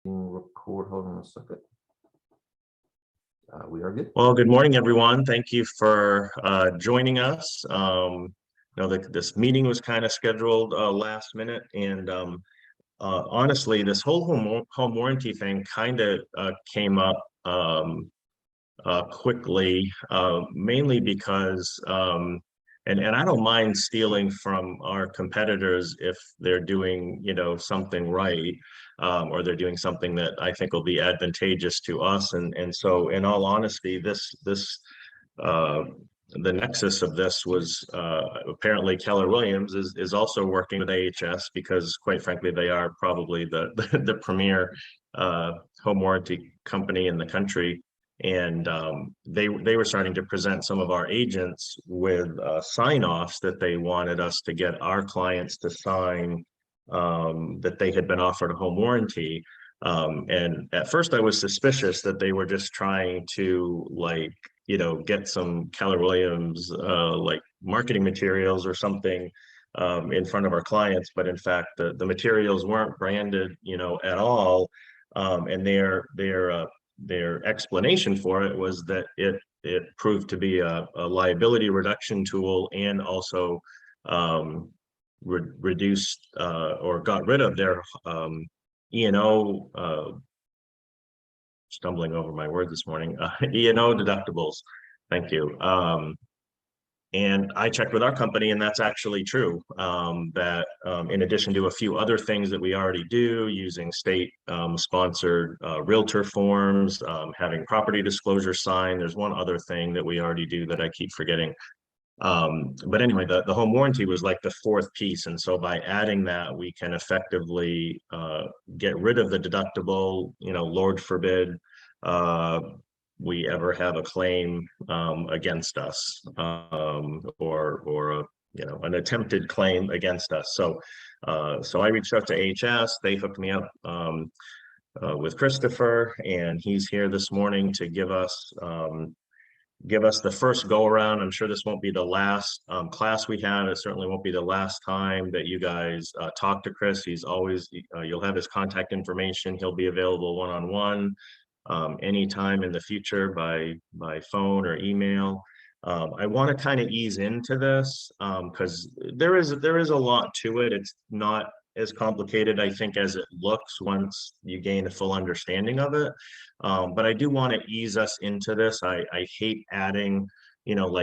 Record. Hold on a second. We are good. Well, good morning, everyone. Thank you for joining us. This meeting was kind of scheduled last minute, and honestly, this whole home warranty thing kind of came up quickly, mainly because and I don't mind stealing from our competitors if they're doing, something right, or they're doing something that I think will be advantageous to us. And so, in all honesty, the nexus of this was apparently Keller Williams is also working with AHS because, quite frankly, they are probably the premier home warranty company in the country. And they were starting to present some of our agents with sign-offs that they wanted us to get our clients to sign, that they had been offered a home warranty. And at first I was suspicious that they were just trying to get some Keller Williams marketing materials or something in front of our clients. But in fact, the materials weren't branded, at all. And their explanation for it was that it proved to be a liability reduction tool, and also reduced or got rid of their E&O, stumbling over my word this morning, E&O deductibles. Thank you. And I checked with our company, and that's actually true, that in addition to a few other things that we already do, using state sponsored realtor forms, having property disclosure signed, there's one other thing that we already do that I keep forgetting. But anyway, the home warranty was like the fourth piece. And so by adding that, we can effectively get rid of the deductible, Lord forbid, we ever have a claim against us, or an attempted claim against us. So I reached out to AHS. They hooked me up with Christopher, and he's here this morning to give us the first go around. I'm sure this won't be the last class we have. It certainly won't be the last time that you guys talk to Chris. He's always, you'll have his contact information. He'll be available one-on-one anytime in the future by phone or email. I want to kind of ease into this because there is a lot to it. It's not as complicated, I think, as it looks once you gain a full understanding of it. But I do want to ease us into this. I hate adding,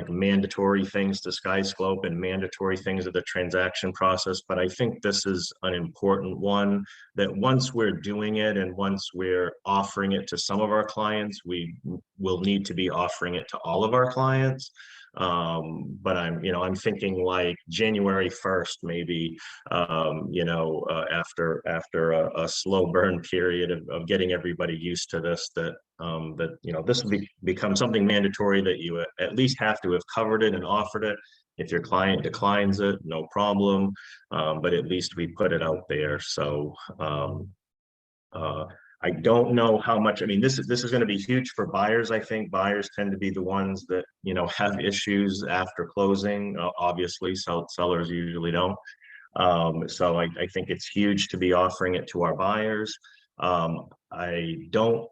mandatory things to SkyScope and mandatory things to the transaction process. But I think this is an important one, that once we're doing it and once we're offering it to some of our clients, we will need to be offering it to all of our clients. But I'm thinking like January 1st, maybe, after a slow burn period of getting everybody used to this, that this will become something mandatory, that you at least have to have covered it and offered it. If your client declines it, no problem. But at least we put it out there. So I don't know how much. I mean, this is going to be huge for buyers. I think buyers tend to be the ones that have issues after closing. Obviously, sellers usually don't. So I think it's huge to be offering it to our buyers. I don't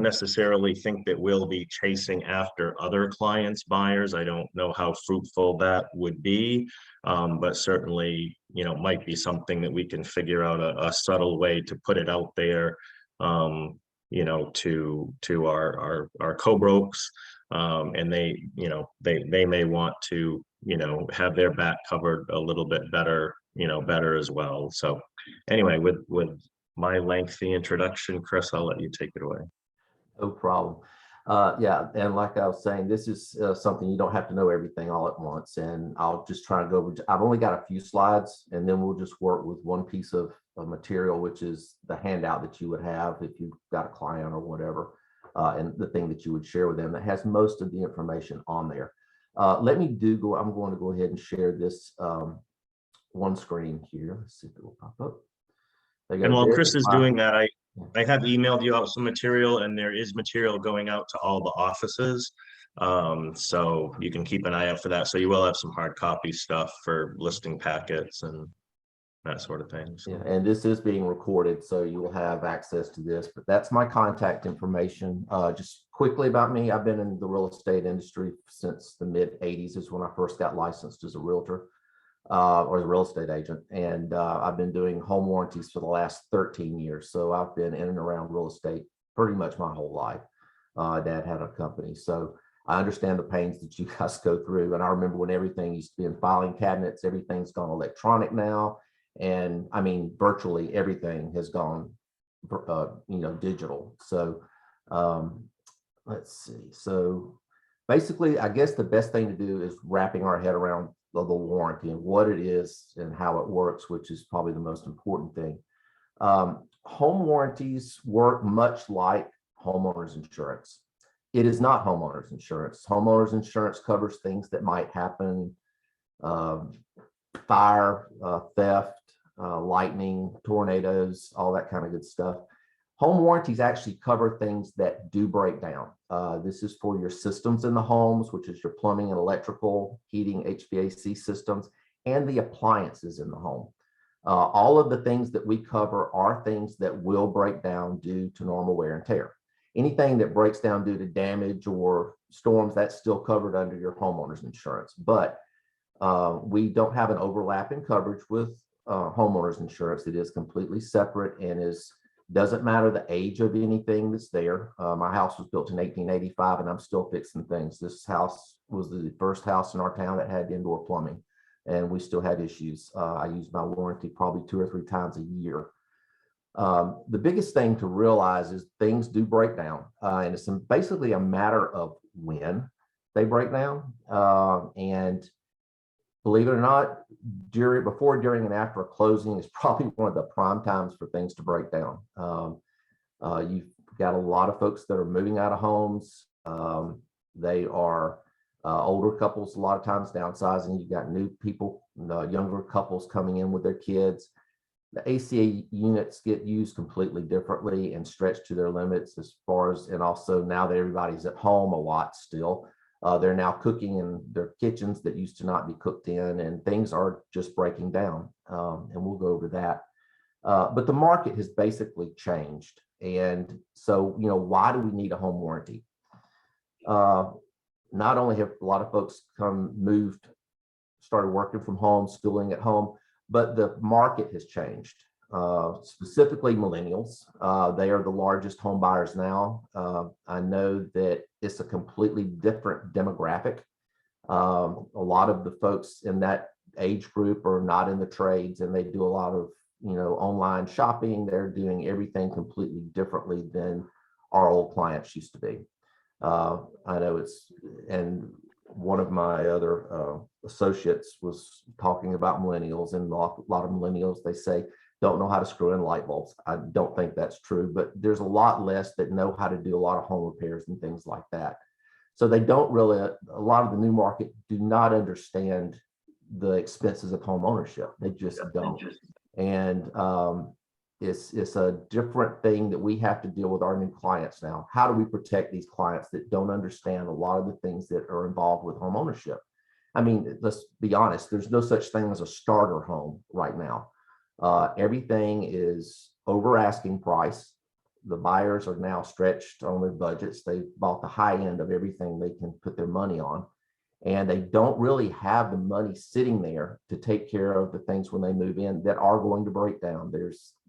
necessarily think that we'll be chasing after other clients' buyers. I don't know how fruitful that would be, but certainly, might be something that we can figure out a subtle way to put it out there, to our co-brokes, and they may want to, have their back covered a little bit better, better as well. So anyway, with my lengthy introduction, Chris, I'll let you take it away. No problem. Yeah, and like I was saying, this is something you don't have to know everything all at once. And I'll just try to go over. I've only got a few slides, and then we'll just work with one piece of material, which is the handout that you would have if you've got a client or whatever, and the thing that you would share with them that has most of the information on there. I'm going to go ahead and share this one screen here. Let's see if it will pop up. And while Chris is doing that, I have emailed you out some material, and there is material going out to all the offices. So you can keep an eye out for that. So you will have some hard copy stuff for listing packets and that sort of thing. So. Yeah, and this is being recorded, so you will have access to this, but that's my contact information. Just quickly about me, I've been in the real estate industry since the mid 80s is when I first got licensed as a realtor or as a real estate agent. And I've been doing home warranties for the last 13 years. So I've been in and around real estate pretty much my whole life. Dad had a company. So I understand the pains that you guys go through. And I remember when everything used to be in filing cabinets, everything's gone electronic now. And I mean, virtually everything has gone, digital. So let's see. So basically, I guess the best thing to do is wrapping our head around the warranty and what it is and how it works, which is probably the most important thing. Home warranties work much like homeowners insurance. It is not homeowners insurance. Homeowners insurance covers things that might happen, fire, theft, lightning, tornadoes, all that kind of good stuff. Home warranties actually cover things that do break down. This is for your systems in the homes, which is your plumbing and electrical, heating, HVAC systems, and the appliances in the home. All of the things that we cover are things that will break down due to normal wear and tear. Anything that breaks down due to damage or storms, that's still covered under your homeowner's insurance. But we don't have an overlap in coverage with homeowners insurance. It is completely separate and doesn't matter the age of anything that's there. My house was built in 1885 and I'm still fixing things. This house was the first house in our town that had indoor plumbing and we still had issues. I used my warranty probably 2 or 3 times a year. The biggest thing to realize is things do break down and it's basically a matter of when they break down. And believe it or not, before, during, and after a closing is probably one of the prime times for things to break down. You've got a lot of folks that are moving out of homes. They are older couples, a lot of times downsizing. You've got new people, younger couples coming in with their kids. The ACA units get used completely differently and stretched to their limits as far as, and also now that everybody's at home a lot still. They're now cooking in their kitchens that used to not be cooked in, and things are just breaking down. And we'll go over that. But the market has basically changed. And so, why do we need a home warranty? Not only have a lot of folks started working from home, schooling at home, but the market has changed. Specifically millennials. They are the largest home buyers now. I know that it's a completely different demographic. A lot of the folks in that age group are not in the trades and they do a lot of, online shopping. They're doing everything completely differently than our old clients used to be. I know and one of my other associates was talking about millennials, and a lot of millennials, they say, don't know how to screw in light bulbs. I don't think that's true, but there's a lot less that know how to do a lot of home repairs and things like that. So they don't really, a lot of the new market do not understand the expenses of home ownership. They just don't. And it's a different thing that we have to deal with our new clients now. How do we protect these clients that don't understand a lot of the things that are involved with home ownership? I mean, let's be honest, there's no such thing as a starter home right now. Everything is over asking price. The buyers are now stretched on their budgets. They bought the high end of everything they can put their money on. And they don't really have the money sitting there to take care of the things when they move in that are going to break down.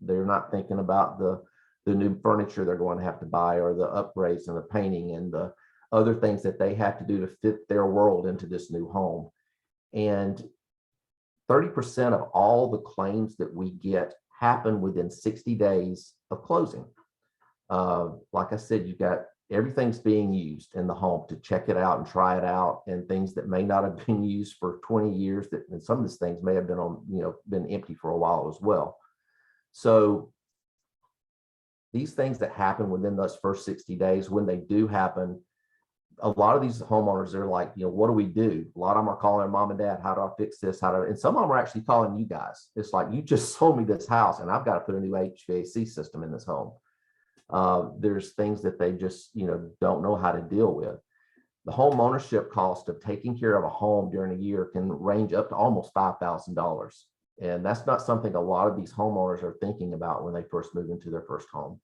They're not thinking about the new furniture they're going to have to buy, or the upgrades and the painting and the other things that they have to do to fit their world into this new home. And 30% of all the claims that we get happen within 60 days of closing. Like I said, you've got everything's being used in the home to check it out and try it out, and things that may not have been used for 20 years, and some of these things may have been been empty for a while as well. So these things that happen within those first 60 days, when they do happen, a lot of these homeowners are like, what do we do? A lot of them are calling their mom and dad, how do I fix this? And some of them are actually calling you guys. It's like, you just sold me this house and I've got to put a new HVAC system in this home. There's things that they just, don't know how to deal with. The home ownership cost of taking care of a home during a year can range up to almost $5,000. And that's not something a lot of these homeowners are thinking about when they first move into their first home.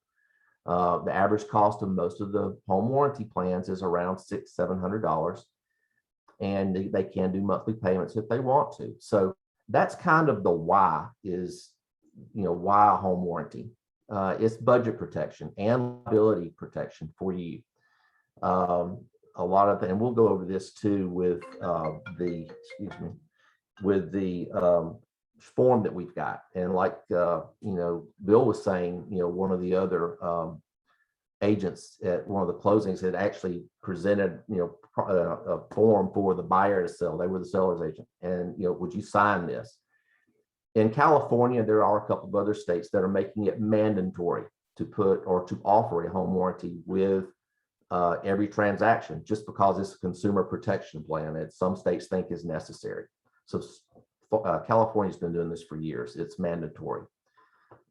The average cost of most of the home warranty plans is around $600–700, and they can do monthly payments if they want to. So that's kind of the why is, why a home warranty. It's budget protection and liability protection for you. A lot of, and we'll go over this too with the form that we've got. And like, Bill was saying, one of the other agents at one of the closings had actually presented, a form for the buyer to sell. They were the seller's agent. And, would you sign this? In California, there are a couple of other states that are making it mandatory to put or to offer a home warranty with every transaction, just because it's a consumer protection plan that some states think is necessary. So California's been doing this for years. It's mandatory.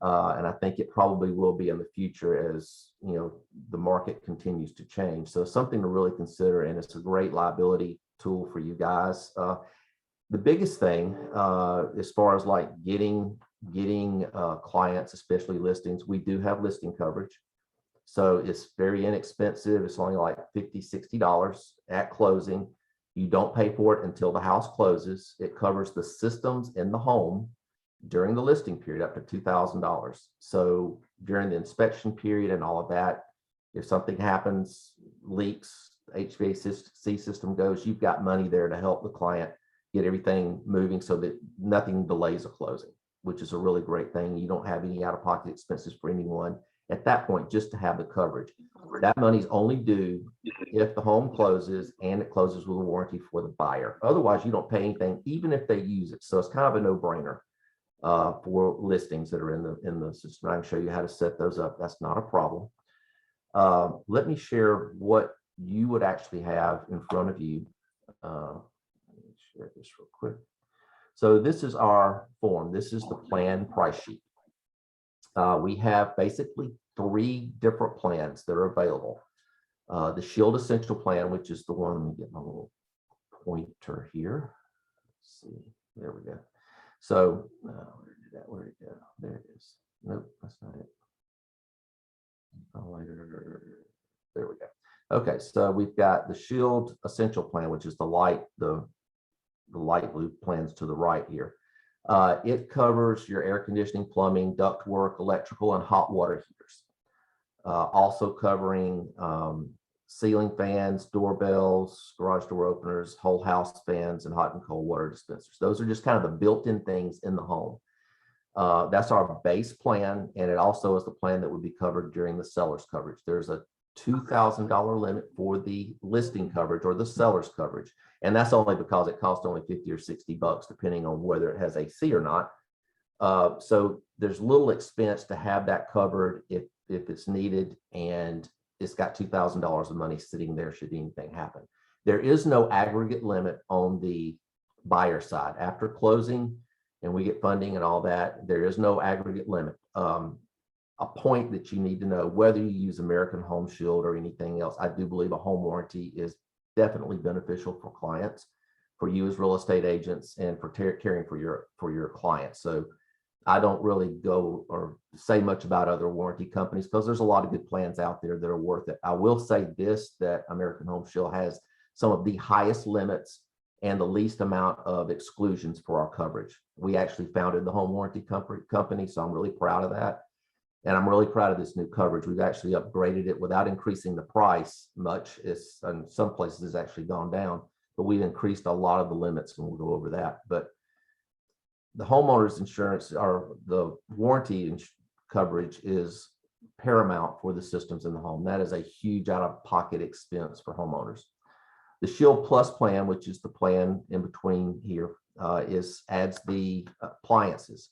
And I think it probably will be in the future as, the market continues to change. So something to really consider, and it's a great liability tool for you guys. The biggest thing, as far as like getting clients, especially listings, we do have listing coverage. So it's very inexpensive. It's only like $50–$60 at closing. You don't pay for it until the house closes. It covers the systems in the home during the listing period up to $2,000. So during the inspection period and all of that, if something happens, leaks, HVAC system goes, you've got money there to help the client get everything moving so that nothing delays a closing, which is a really great thing. You don't have any out-of-pocket expenses for anyone at that point, just to have the coverage. That money's only due if the home closes and it closes with a warranty for the buyer. Otherwise, you don't pay anything, even if they use it. So it's kind of a no-brainer for listings that are in the system. I can show you how to set those up. That's not a problem. Let me share what you would actually have in front of you. Let me share this real quick. So this is our form. This is the plan price sheet. We have basically 3 different plans that are available. The Shield Essential Plan, which is the one, let me get my little pointer here. Let's see, there we go. So where did it go? There it is. Nope, that's not it. There we go. Okay, so we've got the Shield Essential Plan, which is the light blue plans to the right here. It covers your air conditioning, plumbing, ductwork, electrical, and hot water heaters. Also covering ceiling fans, doorbells, garage door openers, whole house fans, and hot and cold water dispensers. Those are just kind of the built-in things in the home. That's our base plan, and it also is the plan that would be covered during the seller's coverage. There's a $2,000 limit for the listing coverage or the seller's coverage. And that's only because it costs only $50 or $60, depending on whether it has AC or not. So there's little expense to have that covered if it's needed, and it's got $2,000 of money sitting there should anything happen. There is no aggregate limit on the buyer side. After closing and we get funding and all that, there is no aggregate limit. A point that you need to know, whether you use American Home Shield or anything else, I do believe a home warranty is definitely beneficial for clients, for you as real estate agents, and for caring for your clients. So I don't really go or say much about other warranty companies because there's a lot of good plans out there that are worth it. I will say this, that American Home Shield has some of the highest limits and the least amount of exclusions for our coverage. We actually founded the home warranty company, so I'm really proud of that. And I'm really proud of this new coverage. We've actually upgraded it without increasing the price much. It's in some places it's actually gone down, but we've increased a lot of the limits, and we'll go over that. But the homeowner's insurance, or the warranty coverage, is paramount for the systems in the home. That is a huge out-of-pocket expense for homeowners. The Shield Plus plan, which is the plan in between here, adds the appliances.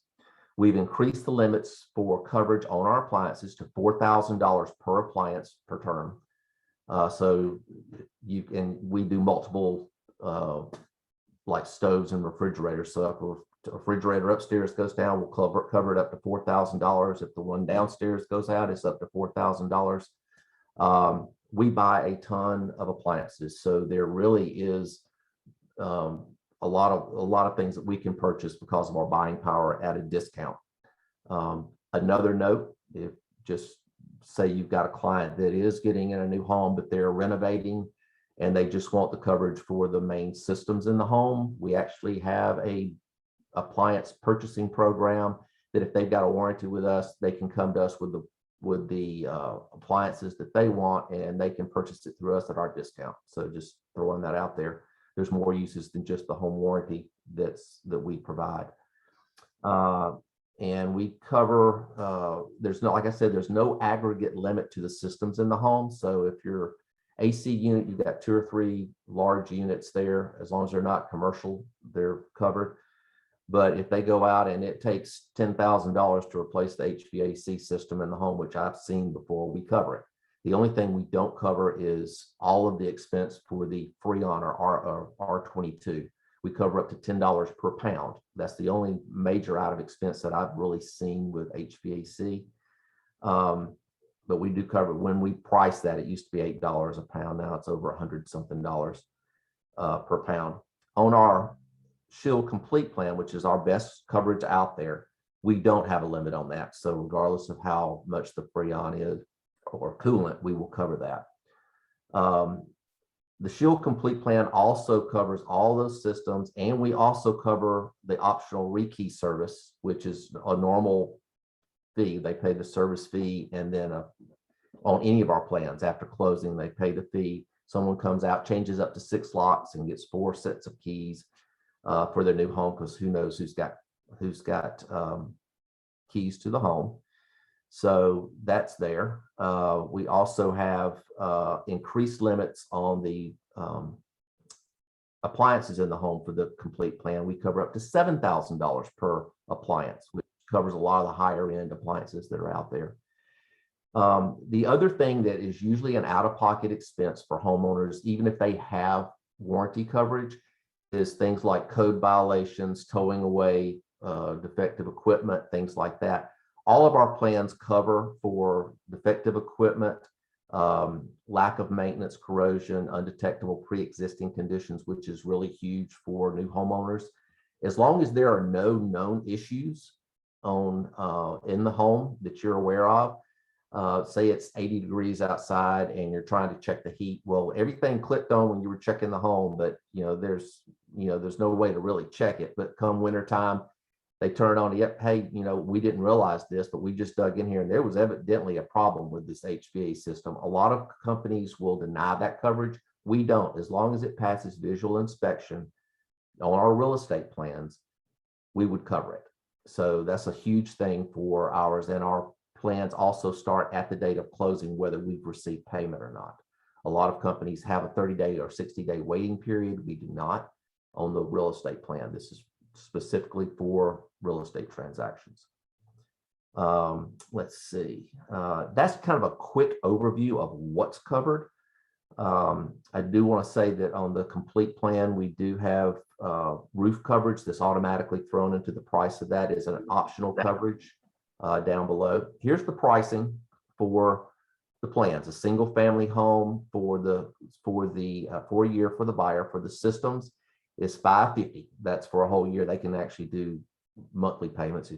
We've increased the limits for coverage on our appliances to $4,000 per appliance per term. So we do multiple like stoves and refrigerators. So if a refrigerator upstairs goes down, we'll cover it up to $4,000. If the one downstairs goes out, it's up to $4,000. We buy a ton of appliances, so there really is lot of things that we can purchase because of our buying power at a discount. Another note, if just say you've got a client that is getting in a new home, but they're renovating and they just want the coverage for the main systems in the home, we actually have a appliance purchasing program that if they've got a warranty with us, they can come to us with the appliances that they want, and they can purchase it through us at our discount. So just throwing that out there. There's more uses than just the home warranty that we provide. And we cover, there's no, like I said, there's no aggregate limit to the systems in the home. So if you're AC unit, you've got 2 or 3 large units there, as long as they're not commercial, they're covered. But if they go out and it takes $10,000 to replace the HVAC system in the home, which I've seen before, we cover it. The only thing we don't cover is all of the expense for the Freon or R22. We cover up to $10 per pound. That's the only major out of expense that I've really seen with HVAC. But we do cover, when we price that, it used to be $8 a pound. Now it's over $100-something per pound. On our Shield Complete plan, which is our best coverage out there, we don't have a limit on that. So regardless of how much the Freon is or coolant, we will cover that. The Shield Complete plan also covers all those systems, and we also cover the optional ReKey service, which is a normal fee. They pay the service fee, and then on any of our plans after closing, they pay the fee. Someone comes out, changes up to 6 locks, and gets 4 sets of keys for their new home, because who knows who's got keys to the home. So that's there. We also have increased limits on the appliances in the home for the complete plan. We cover up to $7,000 per appliance, which covers a lot of the higher end appliances that are out there. The other thing that is usually an out-of-pocket expense for homeowners, even if they have warranty coverage, is things like code violations, towing away defective equipment, things like that. All of our plans cover for defective equipment, lack of maintenance, corrosion, undetectable pre-existing conditions, which is really huge for new homeowners. As long as there are no known issues in the home that you're aware of, say it's 80 degrees outside and you're trying to check the heat. Well, everything clicked on when you were checking the home, but there's no way to really check it. But come wintertime, they turn it on. Yep, hey, we didn't realize this, but we just dug in here and there was evidently a problem with this HVAC system. A lot of companies will deny that coverage. We don't. As long as it passes visual inspection on our real estate plans, we would cover it. So that's a huge thing for ours. And our plans also start at the date of closing, whether we've received payment or not. A lot of companies have a 30-day or 60-day waiting period. We do not on the real estate plan. This is specifically for real estate transactions. Let's see. That's kind of a quick overview of what's covered. I do want to say that on the complete plan, we do have roof coverage that's automatically thrown into the price of that as an optional coverage down below. Here's the pricing for the plans. A single family home for the 4 year for the buyer. For the systems is $550. That's for a whole year. They can actually do monthly payments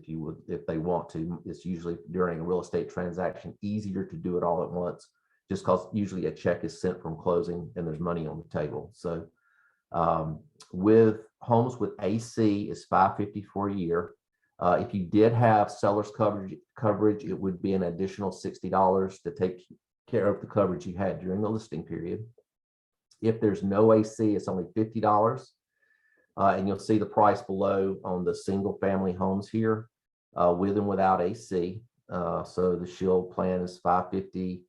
if they want to. It's usually during a real estate transaction easier to do it all at once, just because usually a check is sent from closing and there's money on the table. So with homes with AC is $550 for a year. If you did have seller's coverage, it would be an additional $60 to take care of the coverage you had during the listing period. If there's no AC, it's only $50. And you'll see the price below on the single family homes here with and without AC. So the Shield plan is $550.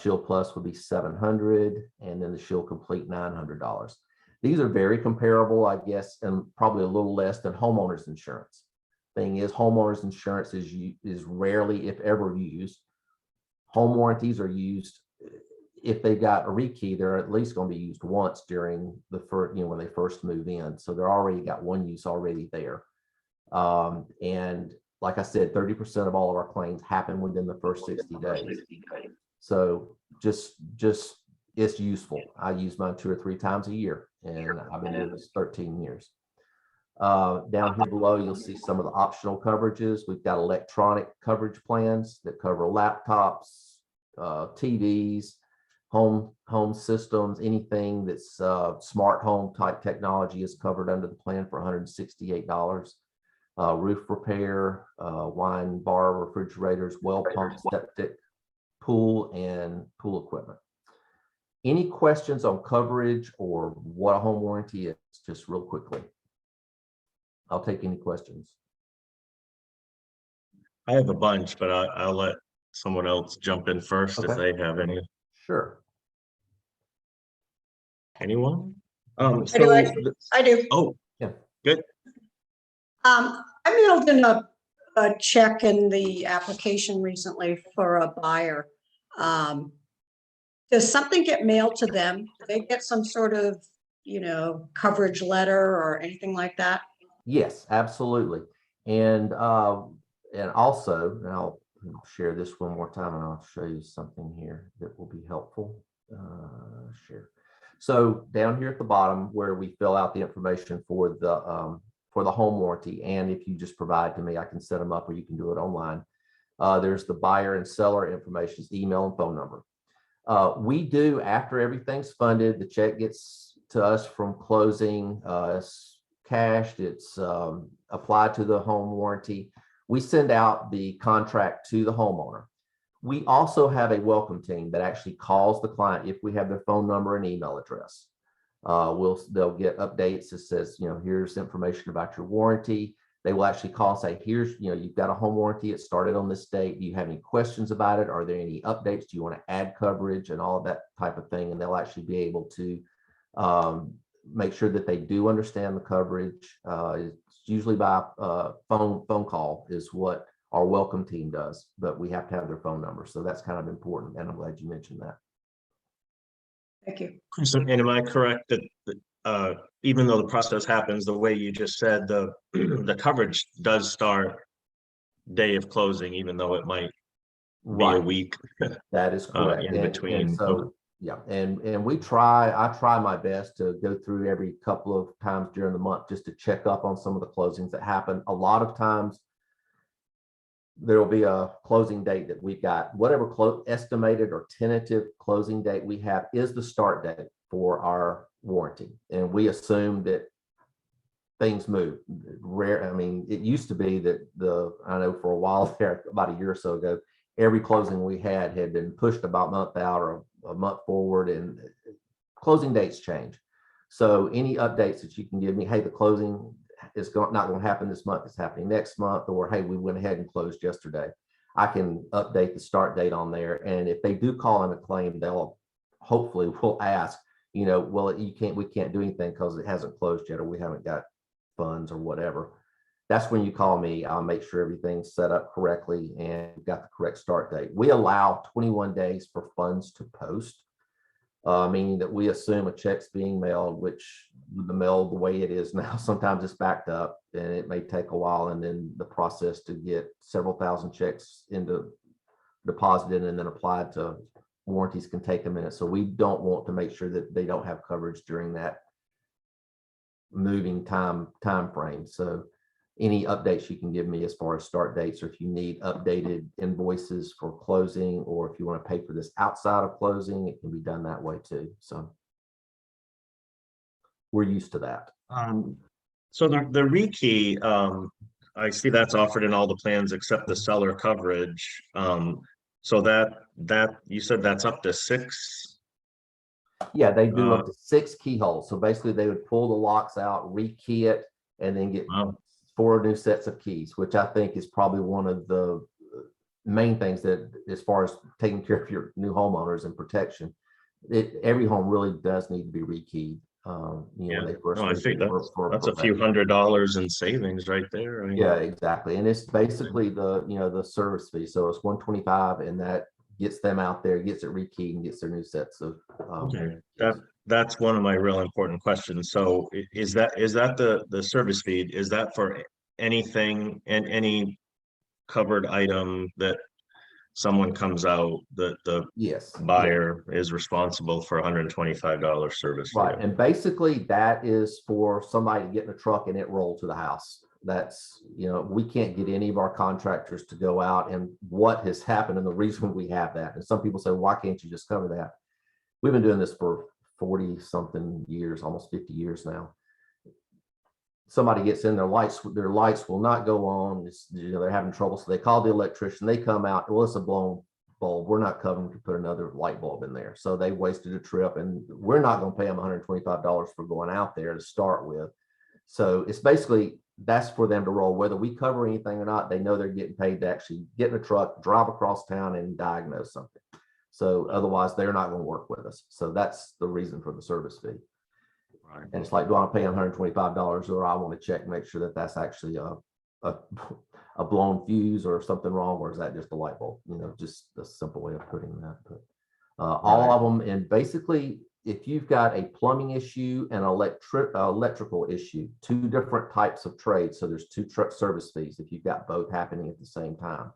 Shield Plus would be $700, and then the Shield Complete $900. These are very comparable, I guess, and probably a little less than homeowners insurance. Thing is, homeowners insurance is rarely, if ever, used. Home warranties are used if they've got a ReKey. They're at least going to be used once during the first, when they first move in. So they're already got one use already there. And like I said, 30% of all of our claims happen within the first 60 days. So just it's useful. I use mine 2 or 3 times a year, and I've been doing this 13 years. Down here below, you'll see some of the optional coverages. We've got electronic coverage plans that cover laptops, TVs, home systems, anything that's smart home type technology is covered under the plan for $168. Roof repair, wine bar, refrigerators, well pump, septic, pool, and pool equipment. Any questions on coverage or what a home warranty is, just real quickly? I'll take any questions. I have a bunch, but I'll let someone else jump in first if they have any. Sure. Anyone? I do. Oh, yeah, good. I mailed in a check in the application recently for a buyer. Does something get mailed to them? Do they get some sort of, coverage letter or anything like that? Yes, absolutely. And also, and I'll share this one more time and I'll show you something here that will be helpful. Share. So down here at the bottom where we fill out the information for the home warranty, and if you just provide to me, I can set them up or you can do it online. There's the buyer and seller information, email and phone number. We do, after everything's funded, the check gets to us from closing, it's cashed, it's applied to the home warranty. We send out the contract to the homeowner. We also have a welcome team that actually calls the client if we have their phone number and email address. They'll get updates that says, here's information about your warranty. They will actually call and say, here's, you've got a home warranty. It started on this date. Do you have any questions about it? Are there any updates? Do you want to add coverage and all of that type of thing? And they'll actually be able to make sure that they do understand the coverage. It's usually by phone call is what our welcome team does, but we have to have their phone number. So that's kind of important. And I'm glad you mentioned that. Thank you. So, and am I correct that even though the process happens the way you just said, the coverage does start day of closing, even though it might be a week? That is correct. In between. And so, yeah, and I try my best to go through every couple of times during the month just to check up on some of the closings that happen. A lot of times there will be a closing date that we've got, whatever estimated or tentative closing date we have is the start date for our warranty. And we assume that things move. Rare. I mean, it used to be that I know for a while there, about a year or so ago, every closing we had been pushed about a month out or a month forward, and closing dates change. So any updates that you can give me, hey, the closing is not going to happen this month, it's happening next month, or hey, we went ahead and closed yesterday, I can update the start date on there. And if they do call in a claim, they'll hopefully will ask, well, we can't do anything because it hasn't closed yet, or we haven't got funds or whatever. That's when you call me. I'll make sure everything's set up correctly and got the correct start date. We allow 21 days for funds to post, meaning that we assume a check's being mailed, which the mail, the way it is now, sometimes it's backed up and it may take a while. And then the process to get several thousand checks deposited and then applied to warranties can take a minute. So we don't want to make sure that they don't have coverage during that moving time frame. So any updates you can give me as far as start dates, or if you need updated invoices for closing, or if you want to pay for this outside of closing, it can be done that way too. So we're used to that. So the ReKey, I see that's offered in all the plans except the seller coverage. So that you said that's up to 6. Yeah, they do up to 6 keyholes. So basically they would pull the locks out, rekey it, and then get 4 new sets of keys, which I think is probably one of the main things that, as far as taking care of your new homeowners and protection, every home really does need to be rekeyed. When they first I think that's a few $100s in savings right there. I mean, yeah, exactly. And it's basically the service fee. So it's $125, and that gets them out there, gets it rekeyed, and gets their new sets of. Okay, that's one of my real important questions. So is that the service fee? Is that for anything and any covered item that? someone comes out, the Yes. buyer is responsible for $125 service fee. Right, and basically that is for somebody to get in a truck and it roll to the house. That's, you know, we can't get any of our contractors to go out, and what has happened and the reason we have that. And some people say, why can't you just cover that? We've been doing this for 40 something years, almost 50 years now. Somebody gets in, their lights will not go on. It's, you know, they're having trouble. So they call the electrician, they come out, well, it's a blown bulb. We're not covering to put another light bulb in there. So they wasted a trip, and we're not going to pay them $125 for going out there to start with. So it's basically, that's for them to roll, whether we cover anything or not. They know they're getting paid to actually get in a truck, drive across town and diagnose something. So otherwise they're not going to work with us. So that's the reason for the service fee. Right. And it's like, do I pay $125, or I want to check and make sure that that's actually a blown fuse or something wrong, or is that just a light bulb? You know, just a simple way of putting that. But all of them, and basically, if you've got a plumbing issue and electrical issue, two different types of trades. So there's two service fees if you've got both happening at the same time.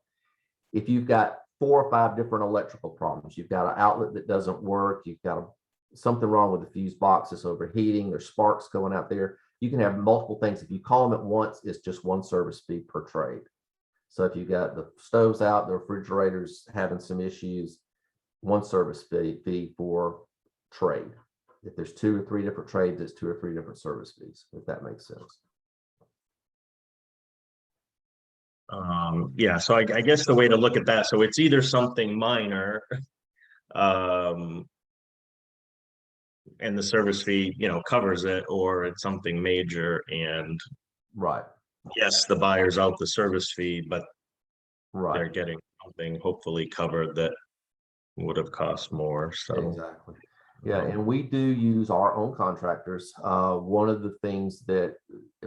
If you've got 4 or 5 different electrical problems, you've got an outlet that doesn't work, you've got something wrong with the fuse box, it's overheating, there's sparks going out there. You can have multiple things. If you call them at once, it's just one service fee per trade. So if you've got the stoves out, the refrigerators having some issues, one service fee for trade. If there's 2 or 3 different trades, it's 2 or 3 different service fees, if that makes sense. Yeah, so I guess the way to look at that, so it's either something minor, and the service fee, you know, covers it, or it's something major, and Right. yes, the buyer's out the service fee, but Right. they're getting something hopefully covered that would have cost more. So Exactly. Yeah, and we do use our own contractors. One of the things that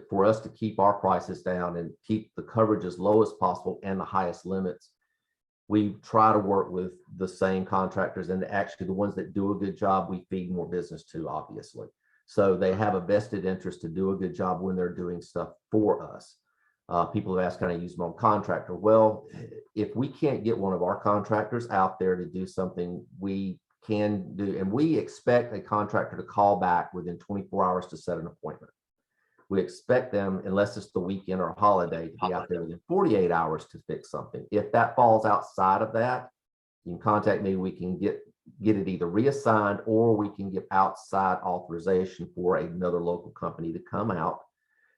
for us to keep our prices down and keep the coverage as low as possible and the highest limits, we try to work with the same contractors, and actually the ones that do a good job, we feed more business to, obviously. So they have a vested interest to do a good job when they're doing stuff for us. People have asked, can I use my own contractor? Well, if we can't get one of our contractors out there to do something, we can do, and we expect a contractor to call back within 24 hours to set an appointment. We expect them, unless it's the weekend or a holiday, to be out there within 48 hours to fix something. If that falls outside of that, you can contact me. We can get it either reassigned, or we can get outside authorization for another local company to come out.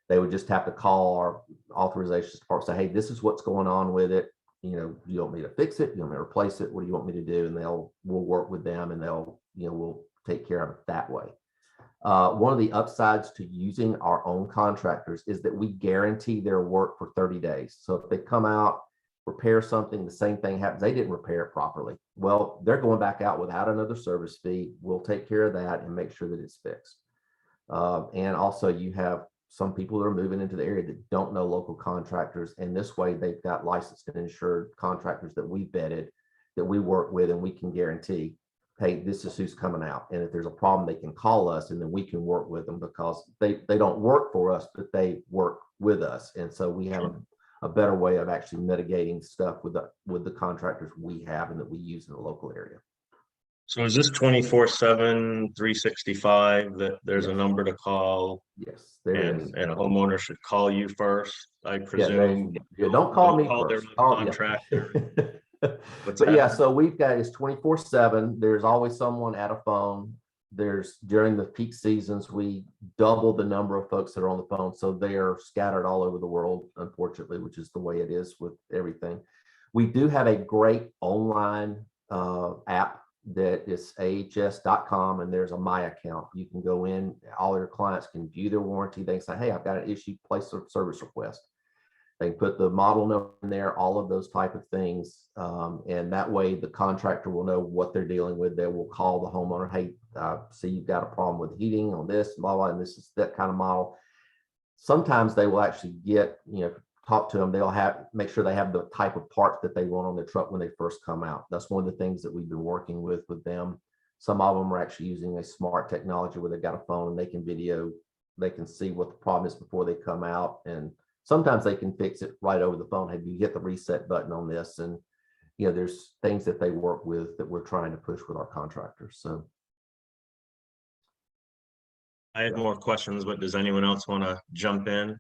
They would just have to call our authorizations department, say, hey, this is what's going on with it. You know, do you want me to fix it? Do you want me to replace it? What do you want me to do? And we'll work with them, and we'll take care of it that way. One of the upsides to using our own contractors is that we guarantee their work for 30 days. So if they come out, repair something, the same thing happens, they didn't repair it properly. Well, they're going back out without another service fee. We'll take care of that and make sure that it's fixed. And also you have some people that are moving into the area that don't know local contractors. And this way they've got licensed and insured contractors that we vetted, that we work with, and we can guarantee, hey, this is who's coming out. And if there's a problem, they can call us, and then we can work with them, because they don't work for us, but they work with us. And so we have a better way of actually mitigating stuff with the contractors we have and that we use in the local area. So is this 24/7, 365, that there's a Yes. number to call? Yes, there is. And a homeowner should call you first, I presume? Don't call me Call their first. contractor. What's But that? yeah, so we've got, it's 24/7. There's always someone at a phone. There's, during the peak seasons, we double the number of folks that are on the phone. So they are scattered all over the world, unfortunately, which is the way it is with everything. We do have a great online app that is ahs.com, and there's a My Account. You can go in, all your clients can view their warranty. They can say, hey, I've got an issue, place a service request. They can put the model number in there, all of those type of things. And that way the contractor will know what they're dealing with. They will call the homeowner, hey, see, you've got a problem with heating on this, blah, blah, and this is that kind of model. Sometimes they will actually get, talk to them. They'll make sure they have the type of parts that they want on their truck when they first come out. That's one of the things that we've been working with them. Some of them are actually using a smart technology where they've got a phone and they can video, they can see what the problem is before they come out. And sometimes they can fix it right over the phone. Have you hit the reset button on this? And you know, there's things that they work with that we're trying to push with our contractors. So I had more questions, but does anyone else want to jump in?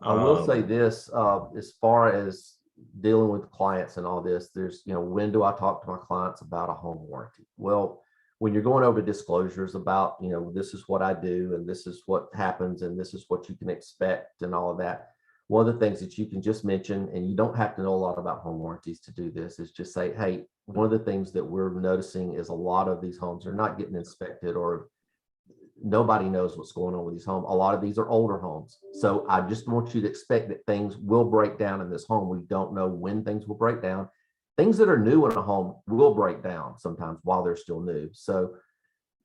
I will say this, as far as dealing with clients and all this, there's, you know, when do I talk to my clients about a home warranty? Well, when you're going over disclosures about, you know, this is what I do and this is what happens and this is what you can expect and all of that. One of the things that you can just mention, and you don't have to know a lot about home warranties to do this, is just say, hey, one of the things that we're noticing is a lot of these homes are not getting inspected, or nobody knows what's going on with these homes. A lot of these are older homes. So I just want you to expect that things will break down in this home. We don't know when things will break down. Things that are new in a home will break down sometimes while they're still new. So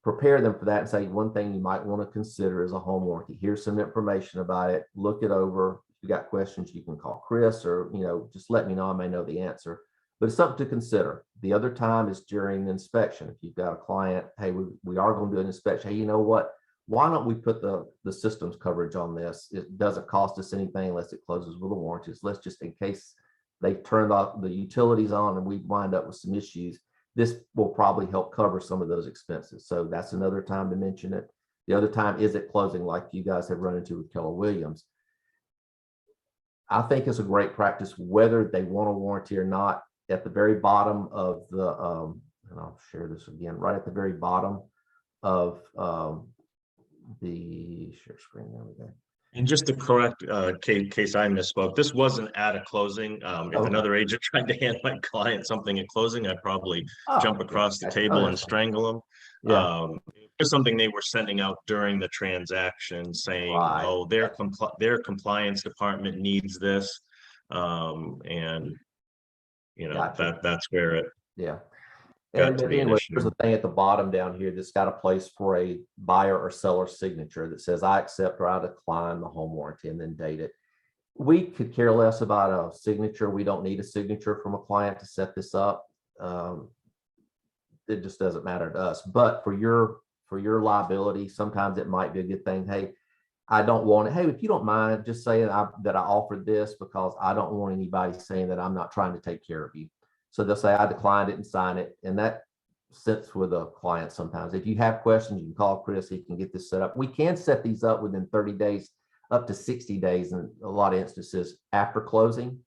prepare them for that and say, one thing you might want to consider is a home warranty. Here's some information about it. Look it over. If you got questions, you can call Chris, or, you know, just let me know. I may know the answer. But it's something to consider. The other time is during the inspection. If you've got a client, hey, we are going to do an inspection. Hey, you know what? Why don't we put the systems coverage on this? It doesn't cost us anything unless it closes with a warranty. Let's just, in case they turn off the utilities on and we wind up with some issues, this will probably help cover some of those expenses. So that's another time to mention it. The other time is at closing, like you guys have run into with Keller Williams. I think it's a great practice, whether they want a warranty or not. At the very bottom of the, and I'll share this again, right at the very bottom of the share screen. There we go. And just to correct, case I misspoke, this wasn't at a closing. If another agent tried to hand my client something at closing, I'd probably jump across the table and strangle them. Yeah. It's something they were sending out during the transaction saying, oh, their compliance department needs this. And you know, that's where it got to be an issue. There's a thing at the bottom down here that's got a place for a buyer or seller signature that says, I accept or I decline the home warranty, and then date it. We could care less about a signature. We don't need a signature from a client to set this up. It just doesn't matter to us. But for your liability, sometimes it might be a good thing. Hey, I don't want it. Hey, if you don't mind, just saying that I offered this because I don't want anybody saying that I'm not trying to take care of you. So they'll say, I declined it and sign it. And that sits with a client sometimes. If you have questions, you can call Chris. He can get this set up. We can set these up within 30 days, up to 60 days in a lot of instances after closing.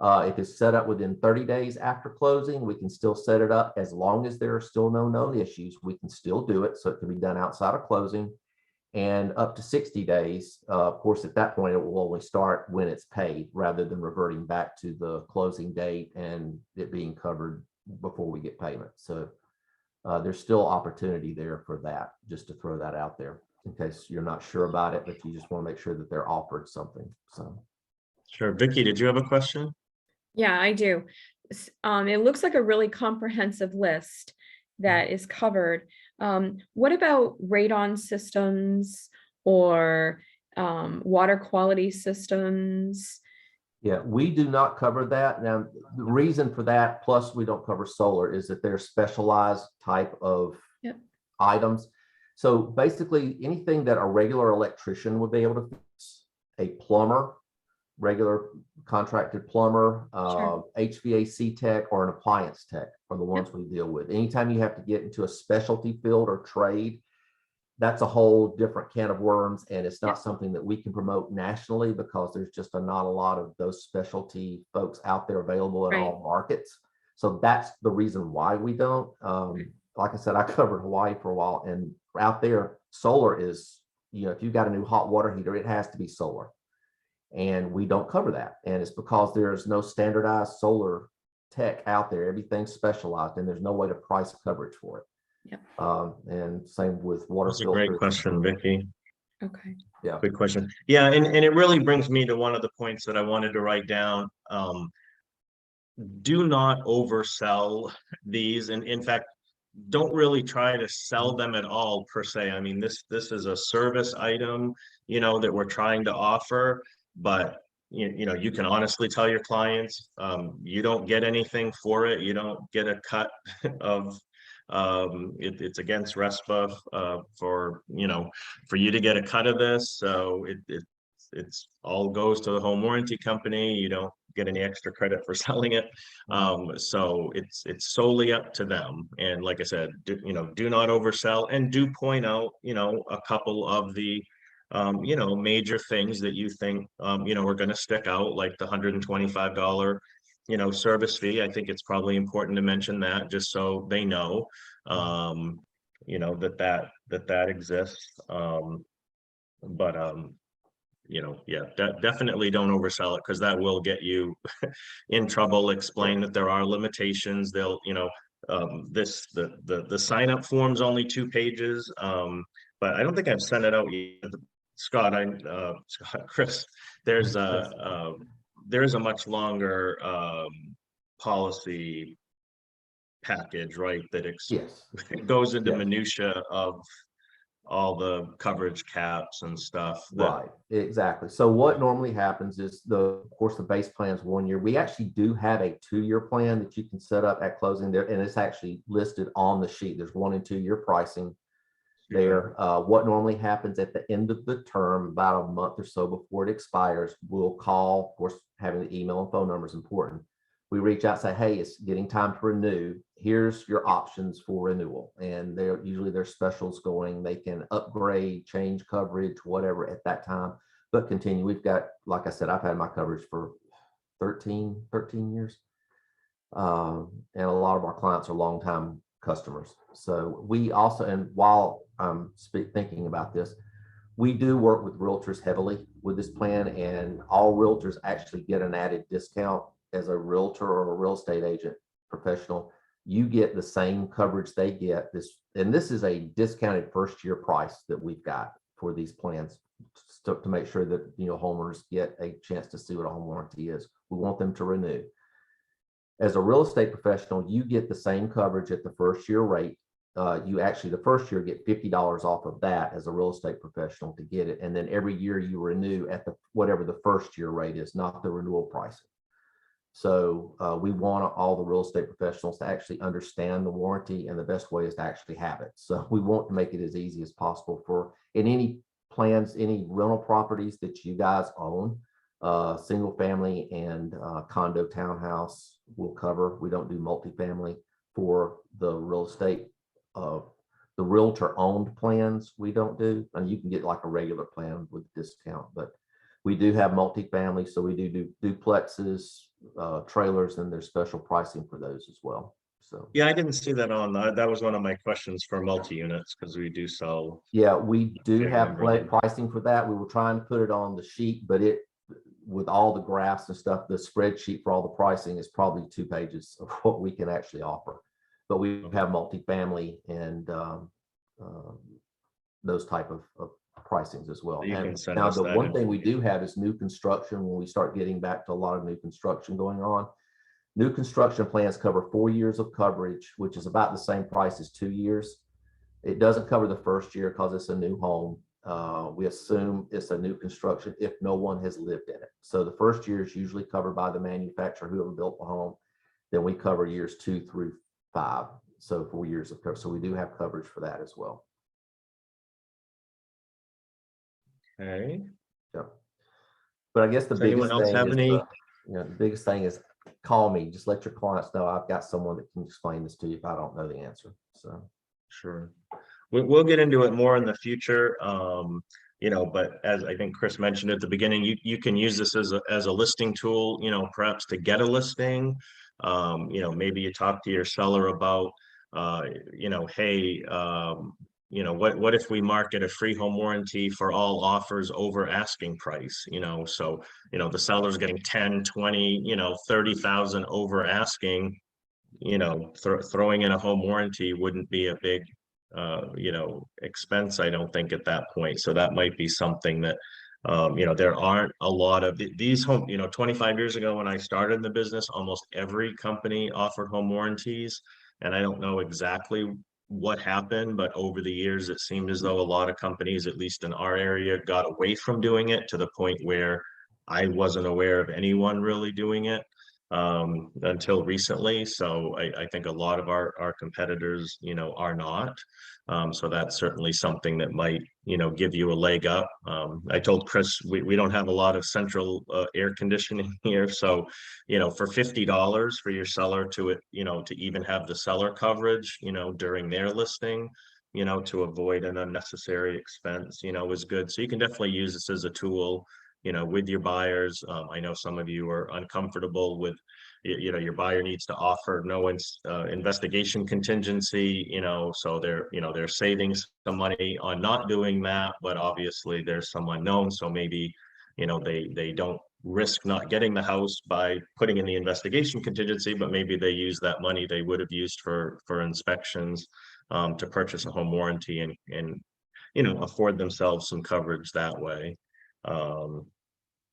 If it's set up within 30 days after closing, we can still set it up as long as there are still no known issues. We can still do it. So it can be done outside of closing. And up to 60 days, of course, at that point, it will only start when it's paid rather than reverting back to the closing date and it being covered before we get payment. So there's still opportunity there for that, just to throw that out there in case you're not sure about it, but you just want to make sure that they're offered something. So. Sure. Vicky, did you have a question? Yeah, I do. It looks like a really comprehensive list that is covered. What about radon systems or water quality systems? Yeah, we do not cover that. Now, the reason for that, plus we don't cover solar, is that they're specialized type of items. So basically anything that a regular electrician would be able to fix, a plumber, regular contracted plumber, HVAC tech, or an appliance tech are the ones we deal with. Anytime you have to get into a specialty field or trade, that's a whole different can of worms, and it's not something that we can promote nationally because there's just not a lot of those specialty folks out there available in all markets. So that's the reason why we don't. Like I said, I covered Hawaii for a while, and out there, solar is, you know, if you've got a new hot water heater, it has to be solar. And we don't cover that. And it's because there's no standardized solar tech out there. Everything's specialized and there's no way to price coverage for it. And same with water filters. That's a great question, Vicky. Okay. Yeah. Good question. Yeah, and it really brings me to one of the points that I wanted to write down. Do not oversell these. And in fact, don't really try to sell them at all per se. I mean, this is a service item, you know, that we're trying to offer. But you know, you can honestly tell your clients, you don't get anything for it. You don't get a cut of it's against RESPA for, you know, for you to get a cut of this. So it's all goes to the home warranty company. You don't get any extra credit for selling it. So it's solely up to them. And like I said, do not oversell, and do point out, a couple of the major things that you think, are going to stick out, like the $125, service fee. I think it's probably important to mention that, just so they know, that exists. Yeah, definitely don't oversell it, because that will get you in trouble. Explain that there are limitations. They'll, the sign up form's only 2 pages. But I don't think I've sent it out yet. Scott, Chris, there's a much longer policy package, right? That Yes. goes into Yes. minutia of all the coverage caps and stuff. Right, exactly. So what normally happens is of course, the base plan is 1 year. We actually do have a 2-year plan that you can set up at closing there, and it's actually listed on the sheet. There's 1 and 2 year pricing there. What normally happens at the end of the term, about a month or so before it expires, we'll call. Of course, having the email and phone number is important. We reach out, say, hey, it's getting time to renew. Here's your options for renewal. And usually there's specials going. They can upgrade, change coverage, whatever at that time, but continue. We've got, like I said, I've had my coverage for 13 years. And a lot of our clients are longtime customers. So we also, and while I'm thinking about this, we do work with realtors heavily with this plan, and all realtors actually get an added discount. As a realtor or a real estate agent professional, you get the same coverage they get. This is a discounted 1st-year price that we've got for these plans to make sure that homeowners get a chance to see what a home warranty is. We want them to renew. As a real estate professional, you get the same coverage at the 1st-year rate. You actually, the 1st year, get $50 off of that as a real estate professional to get it, and then every year you renew at whatever the 1st-year rate is, not the renewal pricing. So we want all the real estate professionals to actually understand the warranty, and the best way is to actually have it. So we want to make it as easy as possible for any plans, any rental properties that you guys own, single family and condo townhouse will cover. We don't do multifamily for the real estate. The realtor owned plans we don't do, and you can get like a regular plan with discount, but we do have multifamily, so we do duplexes, trailers, and there's special pricing for those as well. So yeah, I didn't see that on that was one of my questions for multi-units, because we do sell. Yeah, we do have pricing for that. We were trying to put it on the sheet, but with all the graphs and stuff, the spreadsheet for all the pricing is probably 2 pages of what we can actually offer. But we have multifamily and those type of pricings as well. And now the one thing we do have is new construction. When we start getting back to a lot of new construction going on, new construction plans cover 4 years of coverage, which is about the same price as 2 years. It doesn't cover the 1st year because it's a new home. We assume it's a new construction if no one has lived in it. So the 1st year is usually covered by the manufacturer, whoever built the home. Then we cover years 2 through 5. So 4 years of coverage. So we do have coverage for that as well. Okay. Yeah. But I guess the biggest thing the biggest thing is call me. Just let your clients know I've got someone that can explain this to you if I don't know the answer. So sure. We'll get into it more in the future. But as I think Chris mentioned at the beginning, you can use this as a listing tool, perhaps to get a listing. Maybe you talk to your seller about, hey, what if we market a free home warranty for all offers over asking price, so, the seller's getting 10, 20, 30,000 over asking, throwing in a home warranty wouldn't be a big, expense, I don't think, at that point. So that might be something that, there aren't a lot of these home, 25 years ago when I started the business, almost every company offered home warranties. And I don't know exactly what happened, but over the years, it seemed as though a lot of companies, at least in our area, got away from doing it, to the point where I wasn't aware of anyone really doing it. until recently. So I think a lot of our competitors, you know, are not. So that's certainly something that might, you know, give you a leg up. I told Chris, we don't have a lot of central air conditioning here. So, you know, for $50 for your seller to it, you know, to even have the seller coverage, you know, during their listing, you know, to avoid an unnecessary expense, you know, is good. So you can definitely use this as a tool, you know, with your buyers. I know some of you are uncomfortable with, you know, your buyer needs to offer no investigation contingency, you know, so they're saving some money on not doing that, but obviously there's some unknown. So maybe, you know, they don't risk not getting the house by putting in the investigation contingency, but maybe they use that money they would have used for inspections to purchase a home warranty and you know, afford themselves some coverage that way.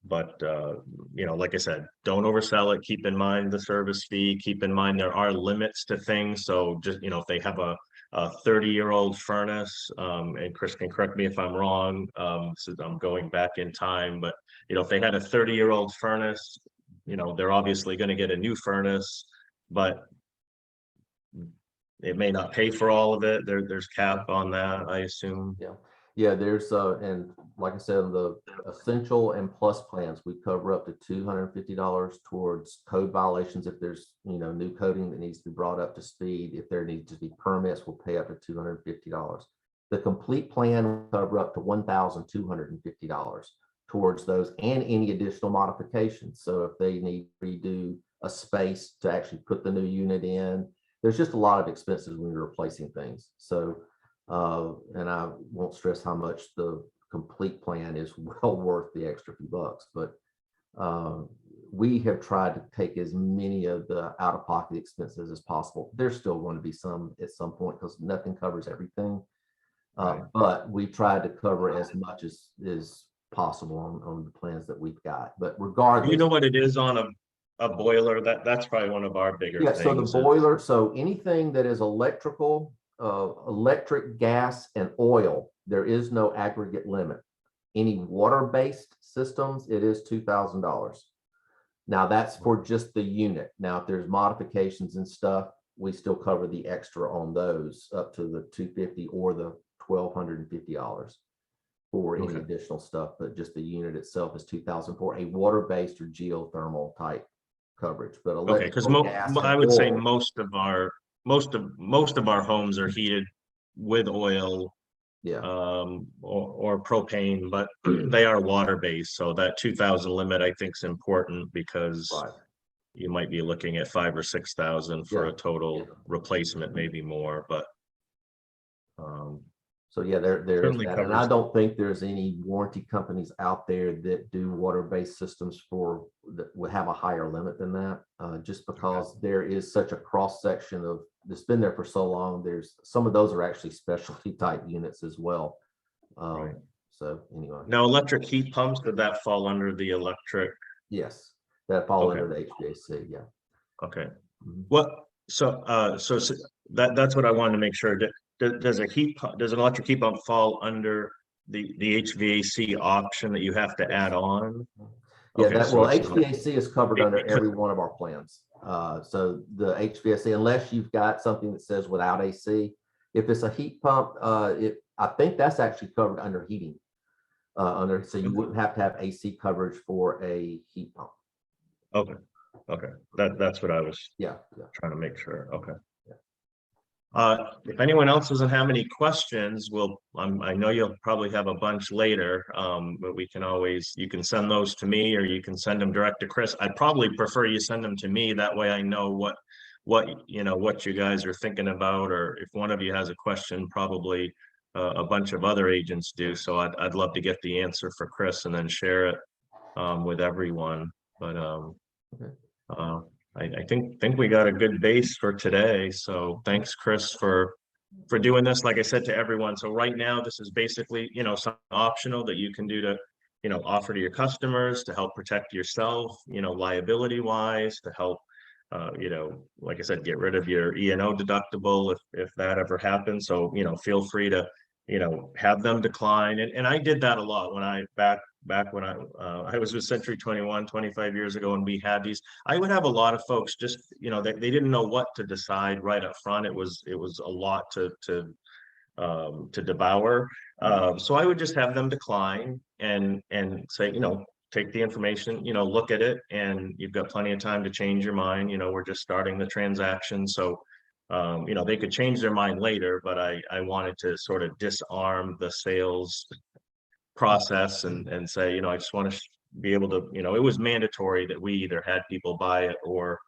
But you know, like I said, don't oversell it. Keep in mind the service fee. Keep in mind there are limits to things. So just, you know, if they have a 30-year-old furnace, and Chris can correct me if I'm wrong, so I'm going back in time, but you know, if they had a 30-year-old furnace, you know, they're obviously going to get a new furnace, but it may not pay for all of it. There's cap on that, I assume. Yeah, there's and like I said, the essential and plus plans, we cover up to $250 towards code violations. If there's, you know, new coding that needs to be brought up to speed, if there needs to be permits, we'll pay up to $250. The complete plan will cover up to $1,250 towards those and any additional modifications. So if they need to redo a space to actually put the new unit in, there's just a lot of expenses when you're replacing things. So and I won't stress how much the complete plan is well worth the extra few bucks, but we have tried to take as many of the out-of-pocket expenses as possible. There's still going to be some at some point because nothing covers everything, but we tried to cover as much as possible on the plans that we've got. But regardless, you know what it is on a boiler, that's probably one of our bigger things. So the boiler, so anything that is electrical, electric, gas, and oil, there is no aggregate limit. Any water-based systems, it is $2,000. Now that's for just the unit. Now, if there's modifications and stuff, we still cover the extra on those up to the $250 or the $1,250 for any additional stuff. But just the unit itself is $2,000 for a water-based or geothermal type coverage. But because I would say most of our homes are heated with oil, or propane, but they are water based. So that 2,000 limit I think is important because you might be looking at 5,000 or 6,000 for a total replacement, maybe more. But so yeah, there is that. And I don't think there's any warranty companies out there that do water-based systems that would have a higher limit than that, just because there is such a cross section of that's been there for so long. There's some of those are actually specialty type units as well. So anyway. Now, electric heat pumps, did that fall under the electric? Yes, that fall under the HVAC. Yeah. Okay. Well, so that's what I wanted to make sure. Does an electric heat pump fall under the HVAC option that you have to add on? Yeah, HVAC is covered under every one of our plans. So the HVAC, unless you've got something that says without AC, if it's a heat pump, I think that's actually covered under heating. So you wouldn't have to have AC coverage for a heat pump. Okay, that's what I was trying to make sure. Okay. If anyone else doesn't have any questions, I know you'll probably have a bunch later, but you can send those to me or you can send them direct to Chris. I'd probably prefer you send them to me. That way I know what you guys are thinking about, or if one of you has a question, probably a bunch of other agents do. So I'd love to get the answer for Chris and then share it with everyone. But I think we got a good base for today. So thanks, Chris, for doing this. Like I said to everyone, so right now this is basically, something optional that you can do to, offer to your customers to help protect yourself, liability wise, to help, like I said, get rid of your E&O deductible if that ever happens. So, feel free to, have them decline. And I did that a lot when back when I was with Century 21, 25 years ago, and we had these, I would have a lot of folks just, they didn't know what to decide right up front. It was a lot to devour. So I would just have them decline and say, take the information, look at it, and you've got plenty of time to change your mind. We're just starting the transaction. So, they could change their mind later, but I wanted to sort of disarm the sales process and say, I just want to be able to, it was mandatory that we either had people buy it or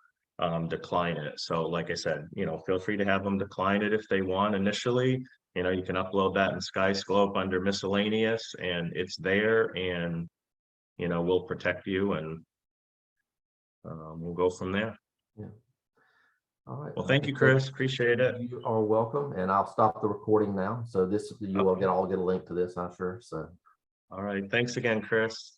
decline it. So like I said, feel free to have them decline it if they want initially. You can upload that in SkyScope under miscellaneous, and it's there, and we'll protect you, and we'll go from there. Yeah. All right. Well, thank you, Chris. Appreciate it. You are welcome, and I'll stop the recording now. So you will all get a link to this, I'm sure. So. All right. Thanks again, Chris.